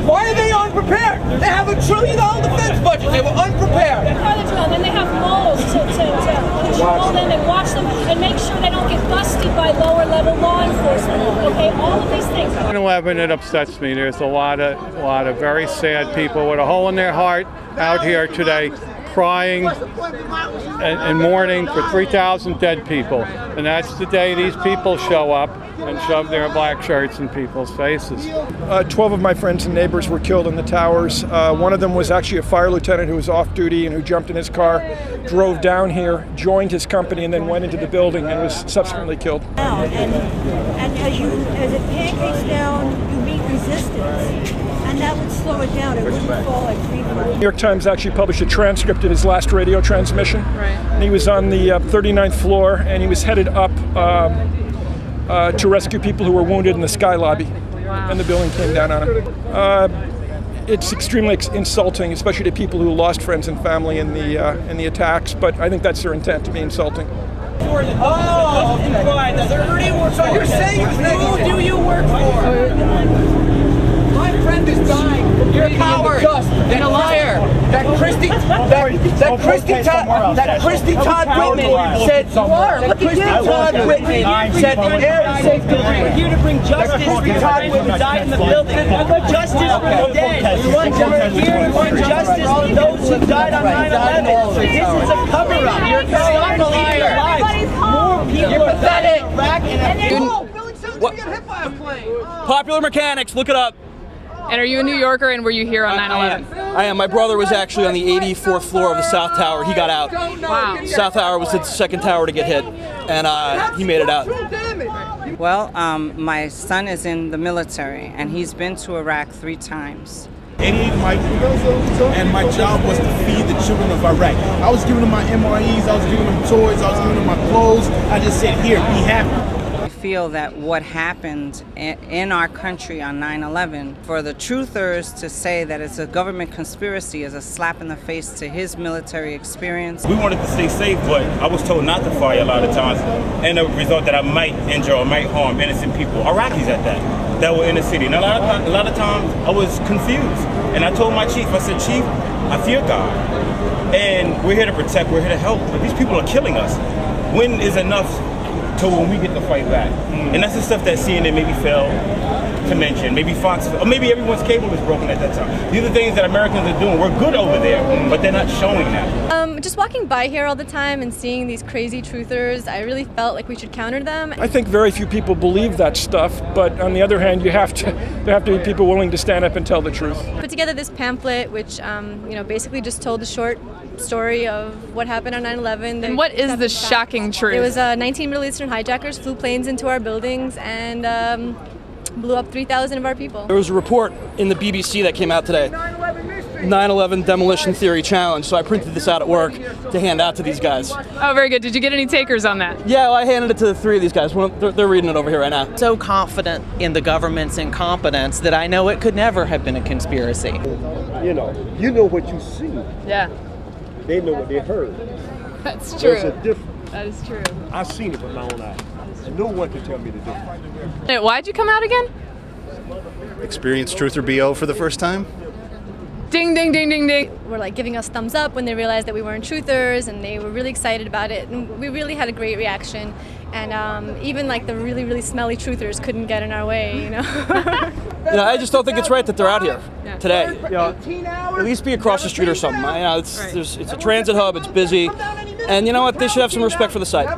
Why are they unprepared? They have $1 trillion defense budget. They were unprepared. And then they have moles to control them and watch them and make sure they don't get busted by lower level law enforcement. Okay, all of these things. 9/11, it upsets me. There's a lot of very sad people with a hole in their heart out here today, crying and mourning for 3,000 dead people. And that's the day these people show up and shove their black shirts in people's faces. 12 of my friends and neighbors were killed in the towers. One of them was actually a fire lieutenant who was off duty and who jumped in his car, drove down here, joined his company, and then went into the building and was subsequently killed. And as it pancakes down, you meet resistance. And that would slow it down. It wouldn't fall like 3 4. The New York Times actually published a transcript of his last radio transmission. Right. And he was on the 39th floor, and he was headed up to rescue people who were wounded in the Sky Lobby. Wow. And the building came down on him. It's extremely insulting, especially to people who lost friends and family in the attacks. But I think that's their intent, to be insulting. Oh, so you're saying who do you work for? My friend is dying. You're a coward and a liar. That Christy Todd Whitman said. Christy Todd Whitman said air safety. We're here to bring justice for the Todd Whitman died in the building. Justice for the dead. We want justice for those who died on 9/11. This is a cover-up. You're a liar. More people You're pathetic. Popular Mechanics, look it up. are you a New Yorker, and were you here on 9/11? I am. My brother was actually on the 84th floor of the South Tower. He got out. Wow. South Tower was the second tower to get hit, and he made it out. Well, my son is in the military, and he's been to Iraq 3 times. 88 Mike, and my job was to feed the children of Iraq. I was giving them my MREs, I was giving them toys, I was giving them my clothes. I just said, here, be happy. I feel that what happened in our country on 9/11, for the truthers to say that it's a government conspiracy is a slap in the face to his military experience. We wanted to stay safe, but I was told not to fire a lot of times, and the result that I might injure or might harm innocent people, Iraqis at that were in the city. And a lot of times I was confused, and I told my chief, I said, Chief, I fear God, and we're here to protect, we're here to help, but these people are killing us. When is enough to when we get to fight back? And that's the stuff that CNN maybe failed to mention. Maybe Fox, or maybe everyone's cable was broken at that time. These are things that Americans are doing. We're good over there, but they're not showing that. Just walking by here all the time and seeing these crazy truthers, I really felt like we should counter them. I think very few people believe that stuff, but on the other hand, there have to be people willing to stand up and tell the truth. Put together this pamphlet, which basically just told the short story of what happened on 9/11. And what is the shocking truth? It was 19 Middle Eastern hijackers flew planes into our buildings and blew up 3,000 of our people. There was a report in the BBC that came out today, 9/11 Demolition Theory Challenge, so I printed this out at work to hand out to these guys. Oh, very good. Did you get any takers on that? Yeah, well, I handed it to the 3 of these guys. They're reading it over here right now. So confident in the government's incompetence that I know it could never have been a conspiracy. You know what you see. Yeah. They know what they heard. That's true. There's a difference. That is true. I've seen it with my own eyes. No one can tell me the difference. Why'd you come out again? Experience truth or BO for the first time. Ding, ding, ding, ding, ding. Were like giving us thumbs up when they realized that we weren't truthers, and they were really excited about it. And we really had a great reaction. And even like the really, really smelly truthers couldn't get in our way, I just don't think it's right that they're out here today. At least be across the street or something. It's a transit hub, it's busy, and you know what? They should have some respect for the site.